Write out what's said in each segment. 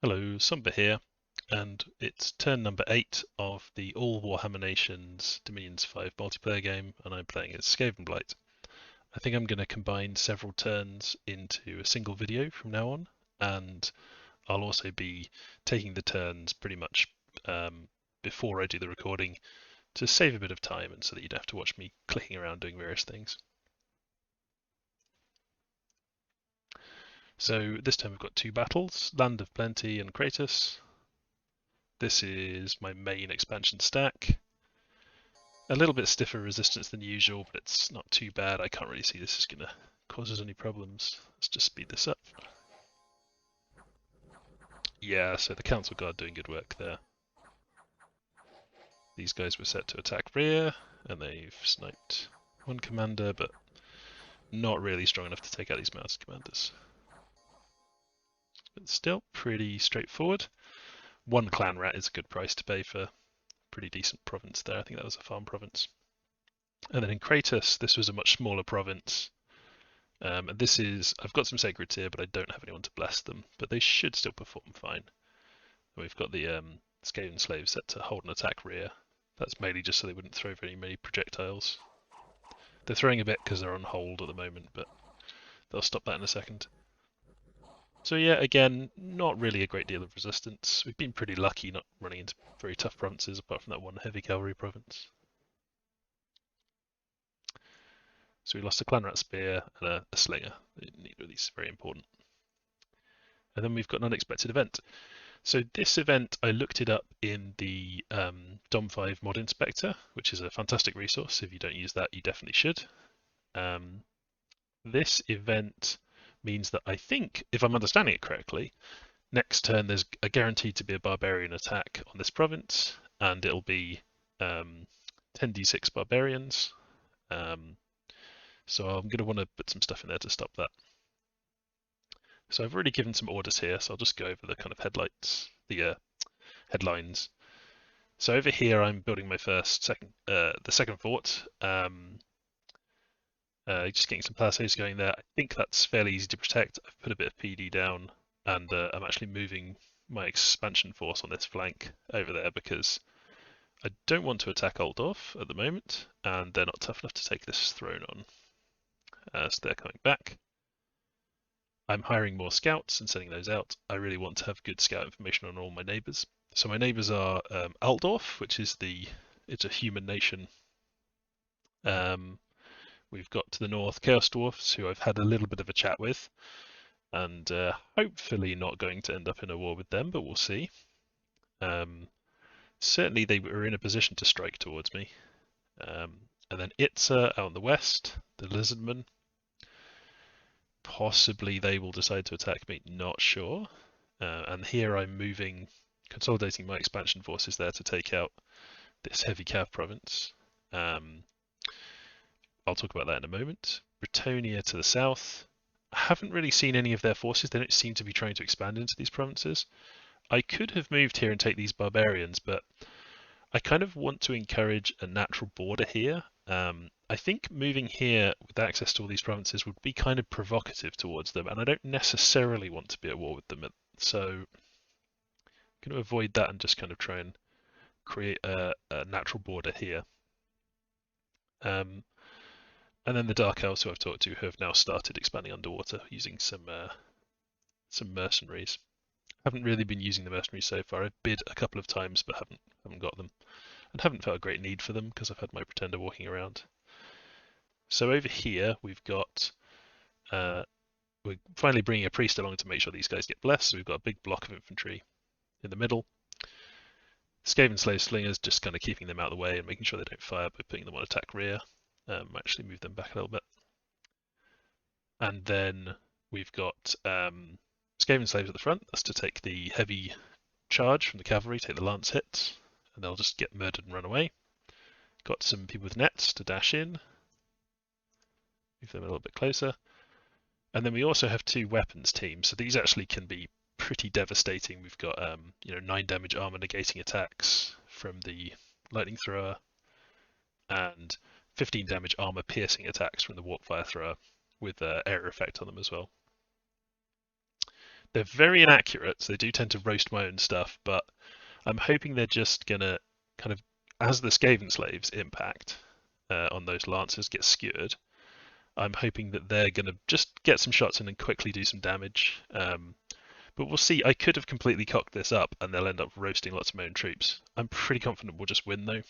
Hello, Sumber here, and it's turn number 8 of the all Warhammer Nations Dominions 5 multiplayer game, and I'm playing as Skavenblight. I think I'm going to combine several turns into a single video from now on, and I'll also be taking the turns pretty much before I do the recording to save a bit of time and so that you don't have to watch me clicking around doing various things. So this time we've got two battles, Land of Plenty and Kratos. This is my main expansion stack. A little bit stiffer resistance than usual, but it's not too bad. I can't really see this is going to cause us any problems. Let's just speed this up. Yeah, so the Council Guard doing good work there. These guys were set to attack rear, and they've sniped one commander, but not really strong enough to take out these mounted commanders. But still pretty straightforward. One clan rat is a good price to pay for a pretty decent province there. I think that was a farm province. And then in Kratos, this was a much smaller province. And this is, I've got some sacreds here, but I don't have anyone to bless them. But they should still perform fine. And we've got the Skaven slaves set to hold an attack rear. That's mainly just so they wouldn't throw very many projectiles. They're throwing a bit because they're on hold at the moment, but they'll stop that in a second. So yeah, again, not really a great deal of resistance. We've been pretty lucky not running into very tough provinces, apart from that one heavy cavalry province. So we lost a clan rat spear and a slinger. Neither of these is very important. And then we've got an unexpected event. So this event, I looked it up in the Dom 5 Mod Inspector, which is a fantastic resource. If you don't use that, you definitely should. This event means that I think, if I'm understanding it correctly, next turn there's a guaranteed to be a barbarian attack on this province, and it'll be 10d6 barbarians. So I'm going to want to put some stuff in there to stop that. So I've already given some orders here, so I'll just go over the kind of headlines. So over here I'm building my the second fort. Just getting some palisades going there. I think that's fairly easy to protect. I've put a bit of PD down, and I'm actually moving my expansion force on this flank over there because I don't want to attack Altdorf at the moment, and they're not tough enough to take this throne on. So they're coming back. I'm hiring more scouts and sending those out. I really want to have good scout information on all my neighbours. So my neighbours are Altdorf, which is it's a human nation. We've got to the north Chaos Dwarfs, who I've had a little bit of a chat with, and hopefully not going to end up in a war with them, but we'll see. Certainly they were in a position to strike towards me. And then Izta out in the west, the Lizardmen. Possibly they will decide to attack me, not sure. And here I'm consolidating my expansion forces there to take out this heavy cav province. I'll talk about that in a moment. Bretonnia to the south. I haven't really seen any of their forces. They don't seem to be trying to expand into these provinces. I could have moved here and take these barbarians, but I kind of want to encourage a natural border here. I think moving here with access to all these provinces would be kind of provocative towards them, and I don't necessarily want to be at war with them. So I'm going to avoid that and just kind of try and create a natural border here. And then the Dark Elves who I've talked to have now started expanding underwater using some mercenaries. Haven't really been using the mercenaries so far. I've bid a couple of times but haven't got them, and haven't felt a great need for them because I've had my pretender walking around. So over here we've got we're finally bringing a priest along to make sure these guys get blessed. So we've got a big block of infantry in the middle. Skaven slave slingers, just kind of keeping them out of the way and making sure they don't fire by putting them on attack rear. Actually move them back a little bit. And then we've got Skaven slaves at the front. That's to take the heavy charge from the cavalry, take the lance hits, and they'll just get murdered and run away. Got some people with nets to dash in. Move them a little bit closer. And then we also have two weapons teams. So these actually can be pretty devastating. We've got 9 damage armor negating attacks from the lightning thrower, and 15 damage armor piercing attacks from the warp fire thrower with area effect on them as well. They're very inaccurate, so they do tend to roast my own stuff, but I'm hoping they're just gonna kind of, as the Skaven slaves impact on those lancers get skewered, I'm hoping that they're gonna just get some shots in and quickly do some damage. But we'll see. I could have completely cocked this up and they'll end up roasting lots of my own troops. I'm pretty confident we'll just win though.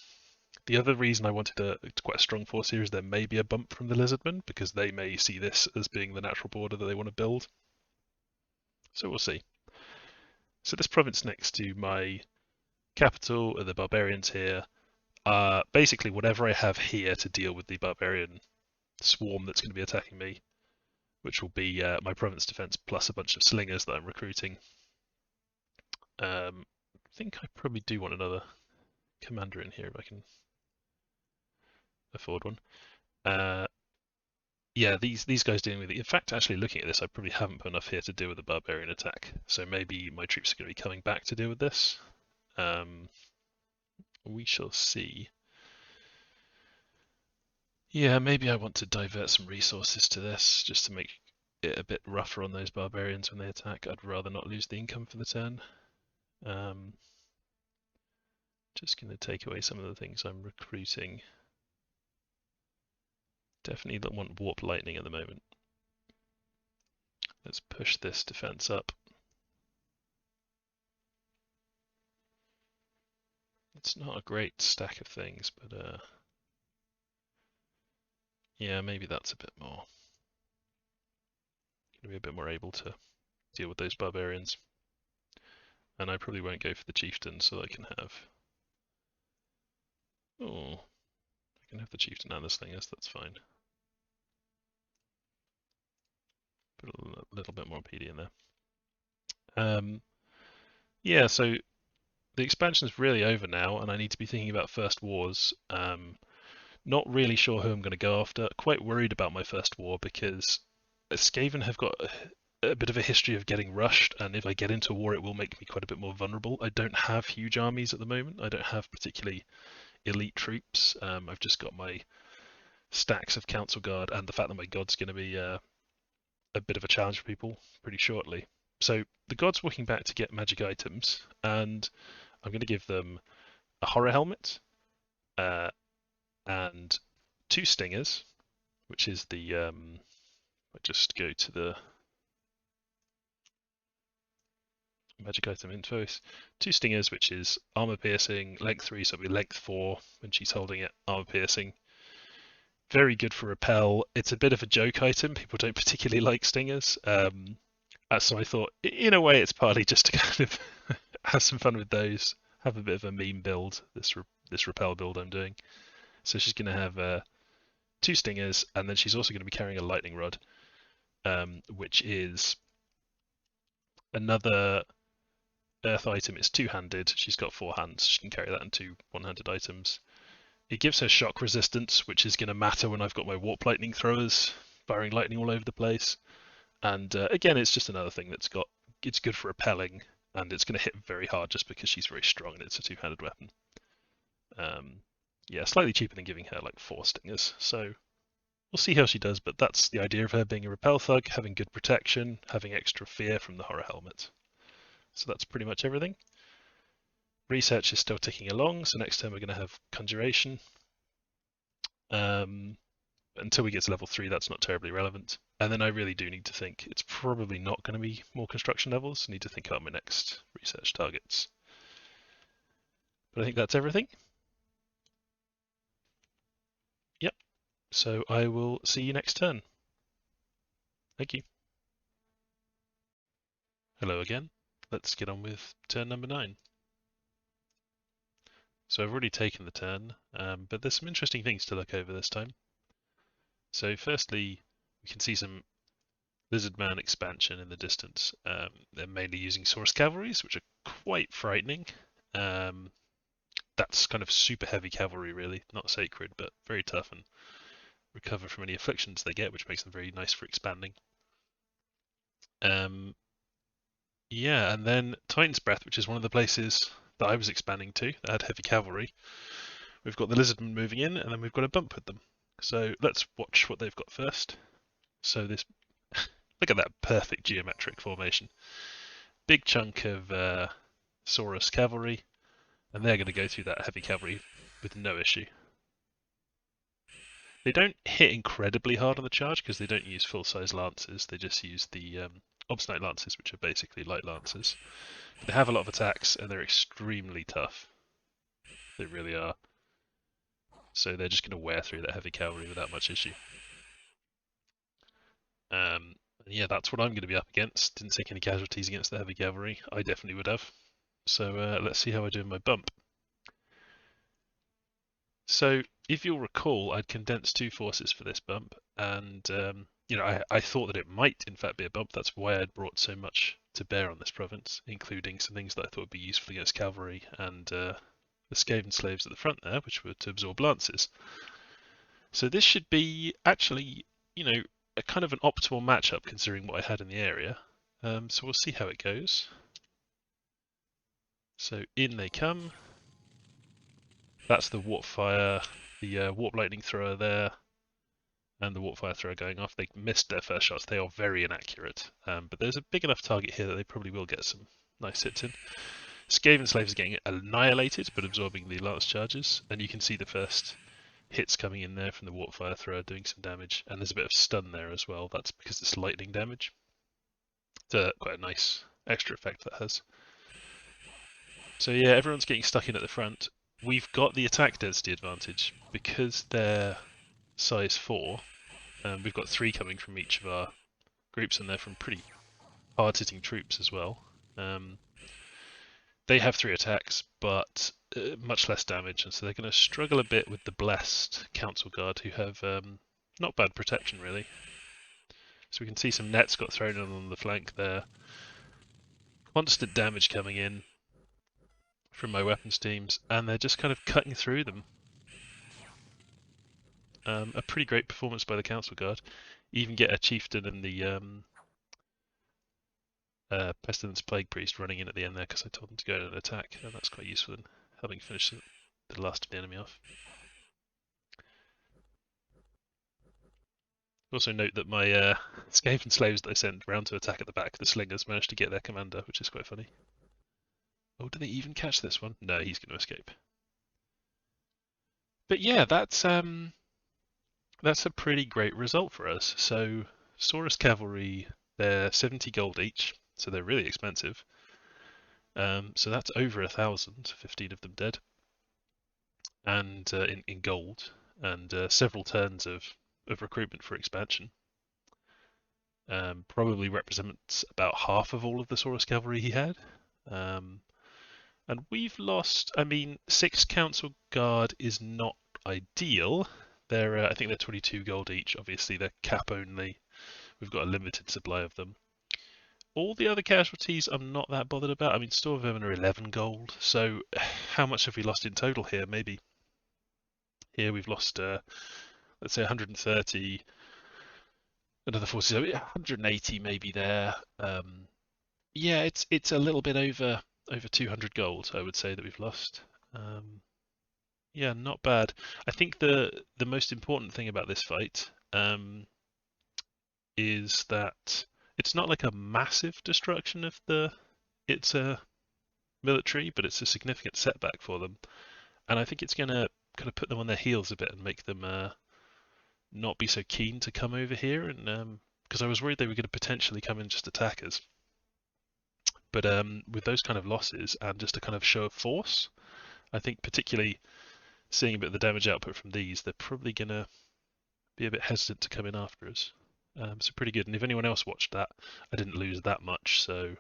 The other reason I wanted quite a strong force here is there may be a bump from the Lizardmen because they may see this as being the natural border that they want to build. So we'll see. So this province next to my capital are the barbarians here. Basically whatever I have here to deal with the barbarian swarm that's going to be attacking me, which will be my province defense plus a bunch of slingers that I'm recruiting. I think I probably do want another commander in here if I can afford one. Yeah, these guys dealing with it. In fact, actually looking at this, I probably haven't put enough here to deal with the barbarian attack. So maybe my troops are going to be coming back to deal with this. We shall see. Yeah, maybe I want to divert some resources to this just to make it a bit rougher on those barbarians when they attack. I'd rather not lose the income for the turn. Just going to take away some of the things I'm recruiting. Definitely don't want warp lightning at the moment. Let's push this defense up. It's not a great stack of things, but yeah, maybe that's a bit more. Gonna be a bit more able to deal with those barbarians. And I probably won't go for the chieftain so I can have. Oh, I can have the chieftain and the slingers, that's fine. Put a little bit more PD in there. Yeah, so the expansion is really over now, and I need to be thinking about first wars. Not really sure who I'm going to go after. Quite worried about my first war because Skaven have got a bit of a history of getting rushed, and if I get into a war, it will make me quite a bit more vulnerable. I don't have huge armies at the moment. I don't have particularly elite troops. I've just got my stacks of Council Guard, and the fact that my God's going to be a bit of a challenge for people pretty shortly. So the God's walking back to get magic items, and I'm going to give them a horror helmet and 2 stingers, which is the I just go to the magic item info. 2 stingers, which is armor piercing, length 3, so it'll be length 4 when she's holding it, armor piercing. Very good for repel. It's a bit of a joke item. People don't particularly like stingers. So I thought, in a way, it's partly just to kind of have some fun with those, have a bit of a meme build, this repel build I'm doing. So she's going to have 2 stingers, and then she's also going to be carrying a lightning rod, which is another earth item. It's 2-handed. She's got 4 hands. She can carry that in 2 one-handed items. It gives her shock resistance, which is going to matter when I've got my warp lightning throwers firing lightning all over the place. And again, it's just another thing it's good for repelling, and it's going to hit very hard just because she's very strong and it's a 2-handed weapon. Yeah, slightly cheaper than giving her like 4 stingers. So we'll see how she does, but that's the idea of her being a repel thug, having good protection, having extra fear from the horror helmet. So that's pretty much everything. Research is still ticking along, so next turn we're going to have conjuration. Until we get to level 3, that's not terribly relevant. And then I really do need to think. It's probably not going to be more construction levels. I need to think about my next research targets. But I think that's everything. Yep. So I will see you next turn. Thank you. Hello again. Let's get on with turn number 9. So I've already taken the turn, but there's some interesting things to look over this time. So firstly, we can see some Lizardman expansion in the distance. They're mainly using Source Cavalries, which are quite frightening. That's kind of super heavy cavalry, really. Not sacred, but very tough and recover from any afflictions they get, which makes them very nice for expanding. Yeah, and then Titan's Breath, which is one of the places that I was expanding to that had heavy cavalry. We've got the Lizardmen moving in, and then we've got a bump with them. So let's watch what they've got first. So this Look at that perfect geometric formation. Big chunk of Saurus cavalry, and they're going to go through that heavy cavalry with no issue. They don't hit incredibly hard on the charge because they don't use full-size lances. They just use the obstinate lances, which are basically light lances. But they have a lot of attacks, and they're extremely tough. They really are. So they're just going to wear through that heavy cavalry without much issue. Yeah, that's what I'm going to be up against. Didn't take any casualties against the heavy cavalry. I definitely would have. So let's see how I do in my bump. So if you'll recall, I'd condensed two forces for this bump, and you know, I thought that it might in fact be a bump. That's why I'd brought so much to bear on this province, including some things that I thought would be useful against cavalry and the Skaven slaves at the front there, which were to absorb lances. So this should be actually, you know, a kind of an optimal matchup considering what I had in the area. So we'll see how it goes. So in they come. That's the warp fire, the warp lightning thrower there, and the warp fire thrower going off. They missed their first shots. They are very inaccurate, but there's a big enough target here that they probably will get some nice hits in. Skaven slaves are getting annihilated, but absorbing the lance charges, and you can see the first hits coming in there from the warp fire thrower doing some damage, and there's a bit of stun there as well. That's because it's lightning damage. It's quite a nice extra effect that has. So yeah, everyone's getting stuck in at the front. We've got the attack density advantage because they're size 4. We've got 3 coming from each of our groups, and they're from pretty hard-hitting troops as well. They have 3 attacks, but much less damage, and so they're going to struggle a bit with the blessed Council Guard, who have not bad protection really. So we can see some nets got thrown in on the flank there. Constant damage coming in from my weapons teams, and they're just kind of cutting through them. A pretty great performance by the Council Guard. Even get a chieftain and the Pestilence Plague Priest running in at the end there because I told them to go in and attack, and that's quite useful in helping finish the last of the enemy off. Also note that my Skaven slaves that I sent round to attack at the back, the slingers, managed to get their commander, which is quite funny. Oh, did they even catch this one? No, he's going to escape. But yeah, that's a pretty great result for us. So Saurus Cavalry, they're 70 gold each, so they're really expensive. So that's over 1,000, 15 of them dead, and in gold, and several turns of recruitment for expansion. Probably represents about half of all of the Saurus Cavalry he had. And we've lost, I mean, 6 Council Guard is not ideal. They're, I think they're 22 gold each. Obviously, they're cap only. We've got a limited supply of them. All the other casualties I'm not that bothered about. I mean, Store of Vermin are 11 gold. So how much have we lost in total here? Maybe here we've lost, let's say 130, another 40, 180 maybe there. Yeah, it's a little bit over 200 gold, I would say, that we've lost. Yeah, not bad. I think the most important thing about this fight is that it's not like a massive destruction of its military, but it's a significant setback for them. And I think it's going to kind of put them on their heels a bit and make them not be so keen to come over here. And because I was worried they were going to potentially come in just attack us. But with those kind of losses and just a kind of show of force, I think particularly seeing a bit of the damage output from these, they're probably going to be a bit hesitant to come in after us. So pretty good. And if anyone else watched that, I didn't lose that much, so it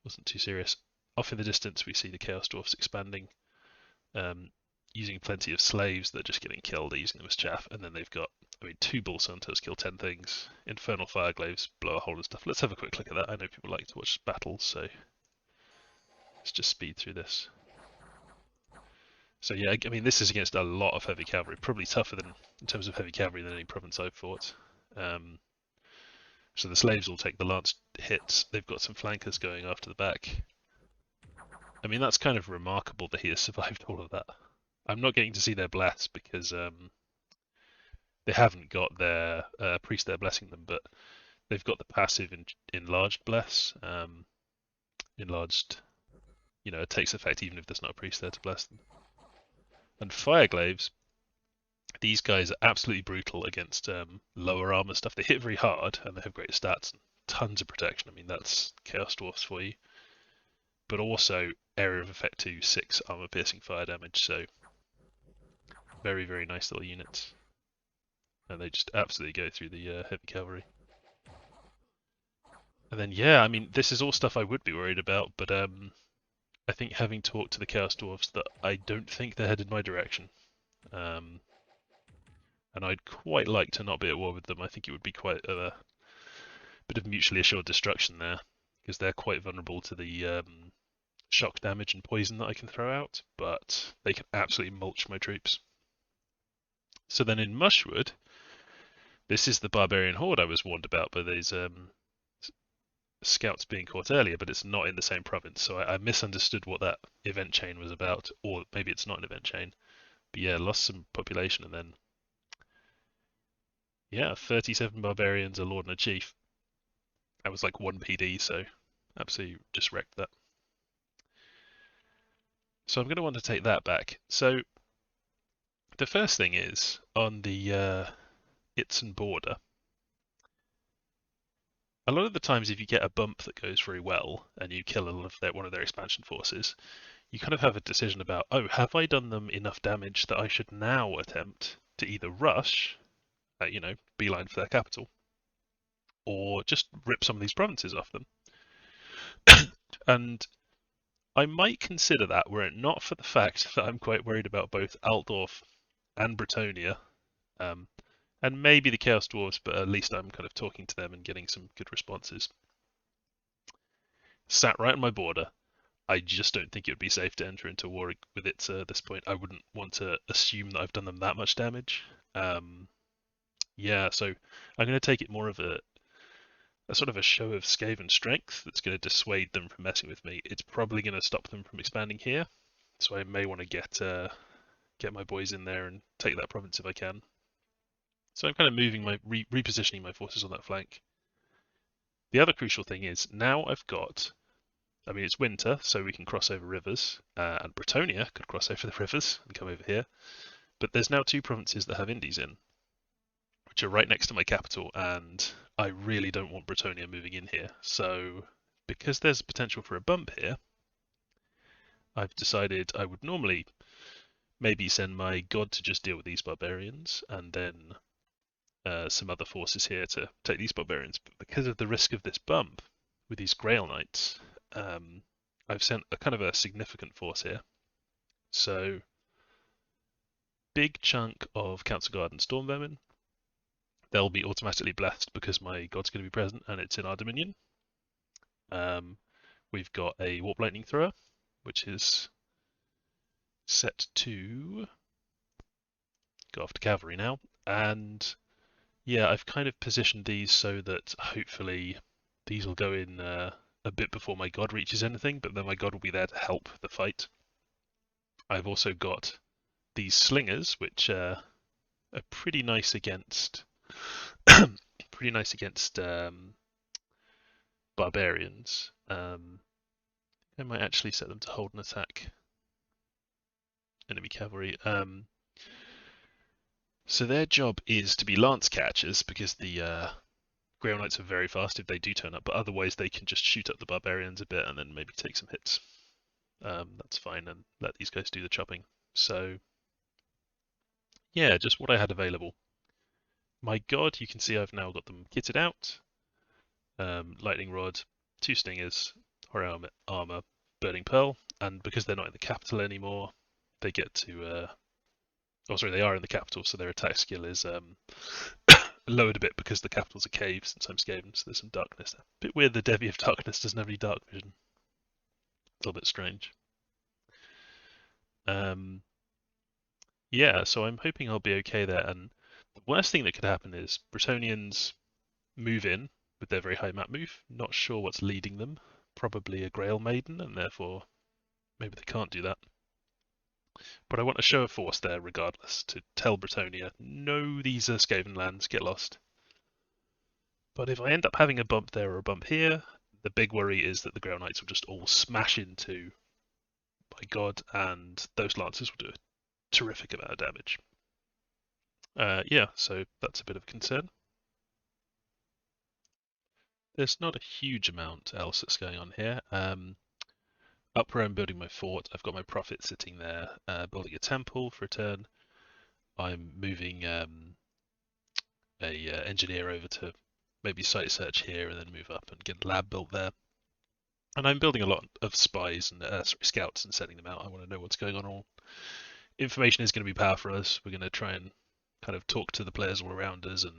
wasn't too serious. Off in the distance, we see the Chaos Dwarfs expanding, using plenty of slaves that are just getting killed, using them as chaff. And then they've got, I mean, 2 Bull Hunters kill 10 things, Infernal Fireglaves blow a hole and stuff. Let's have a quick look at that. I know people like to watch battles, so let's just speed through this. So yeah, I mean, this is against a lot of heavy cavalry, probably tougher than, in terms of heavy cavalry, than any province I've fought. So the slaves will take the lance hits. They've got some flankers going after the back. I mean, that's kind of remarkable that he has survived all of that. I'm not getting to see their bless because they haven't got their priest there blessing them, but they've got the passive enlarged bless, enlarged, it takes effect even if there's not a priest there to bless them. And Fireglaves, these guys are absolutely brutal against lower armor stuff. They hit very hard and they have great stats and tons of protection. I mean, that's Chaos Dwarfs for you. But also area of effect 2, 6 armor piercing fire damage, so very, very nice little units. And they just absolutely go through the heavy cavalry. And then, yeah, I mean, this is all stuff I would be worried about, but I think having talked to the Chaos Dwarfs that I don't think they're headed my direction. And I'd quite like to not be at war with them. I think it would be quite a bit of mutually assured destruction there, because they're quite vulnerable to the shock damage and poison that I can throw out, but they can absolutely mulch my troops. So then in Mushwood, this is the barbarian horde I was warned about by these scouts being caught earlier, but it's not in the same province, so I misunderstood what that event chain was about, or maybe it's not an event chain. But yeah, lost some population, and then yeah, 37 barbarians, a lord and a chief. That was like 1 PD, so absolutely just wrecked that. So I'm going to want to take that back. So the first thing is on the Itzen border. A lot of the times, if you get a bump that goes very well and you kill one of their expansion forces, you kind of have a decision about, oh, have I done them enough damage that I should now attempt to either rush, beeline for their capital, or just rip some of these provinces off them. And I might consider that were it not for the fact that I'm quite worried about both Altdorf and Bretonnia, and maybe the Chaos Dwarves, but at least I'm kind of talking to them and getting some good responses. Sat right on my border. I just don't think it would be safe to enter into war with it at this point. I wouldn't want to assume that I've done them that much damage. Yeah, so I'm going to take it more of a sort of a show of Skaven strength that's going to dissuade them from messing with me. It's probably going to stop them from expanding here, so I may want to get my boys in there and take that province if I can. So I'm kind of moving repositioning my forces on that flank. The other crucial thing is now I've got, I mean, it's winter, so we can cross over rivers, and Bretonnia could cross over the rivers and come over here. But there's now 2 provinces that have Indies in, which are right next to my capital, and I really don't want Bretonnia moving in here. So because there's potential for a bump here, I've decided I would normally maybe send my god to just deal with these barbarians, and then some other forces here to take these barbarians. But because of the risk of this bump with these Grail Knights, I've sent a kind of a significant force here. So big chunk of Council Guard and Storm Vermin. They'll be automatically blessed because my god's going to be present and it's in our dominion. We've got a Warp Lightning Thrower, which is set to go after cavalry now. And yeah, I've kind of positioned these so that hopefully these will go in a bit before my god reaches anything, but then my god will be there to help the fight. I've also got these slingers, which are pretty nice against barbarians. I might actually set them to hold and attack enemy cavalry. So their job is to be lance catchers because the Grail Knights are very fast if they do turn up, but otherwise they can just shoot up the barbarians a bit and then maybe take some hits. That's fine, and let these guys do the chopping. So yeah, just what I had available. My god, you can see I've now got them kitted out. Lightning Rod, 2 Stingers, Horror Armor, Burning Pearl, and because they're not in the capital anymore, they get to... they are in the capital, so their attack skill is lowered a bit because the capital's a cave since I'm Skaven, so there's some darkness there. Bit weird the Devi of Darkness doesn't have any dark vision. A little bit strange. Yeah, so I'm hoping I'll be okay there, and the worst thing that could happen is Bretonnians move in with their very high map move. Not sure what's leading them. Probably a Grail Maiden, and therefore maybe they can't do that. But I want to show a force there regardless to tell Bretonnia, no, these are Skaven lands, get lost. But if I end up having a bump there or a bump here, the big worry is that the Grail Knights will just all smash into my god, and those Lancers will do a terrific amount of damage. Yeah, so that's a bit of a concern. There's not a huge amount else that's going on here. Up where I'm building my fort, I've got my prophet sitting there, building a temple for a turn. I'm moving a engineer over to maybe site search here and then move up and get a lab built there. And I'm building a lot of spies and scouts and sending them out. I want to know what's going on. All information is going to be power for us. We're going to try and kind of talk to the players all around us and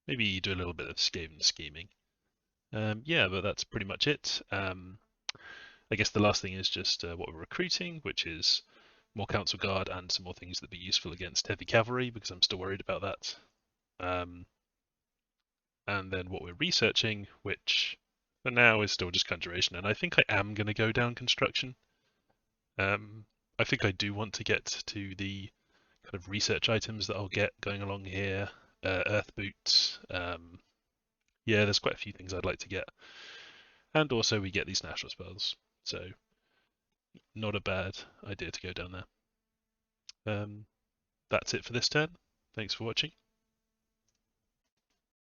maybe do a little bit of Skaven scheming. Yeah, but that's pretty much it. I guess the last thing is just what we're recruiting, which is more Council Guard and some more things that be useful against heavy cavalry, because I'm still worried about that. And then what we're researching, which for now is still just Conjuration, and I think I am going to go down Construction. I think I do want to get to the kind of research items that I'll get going along here. Earth Boots. Yeah, there's quite a few things I'd like to get. And also we get these national spells. So not a bad idea to go down there. That's it for this turn. Thanks for watching.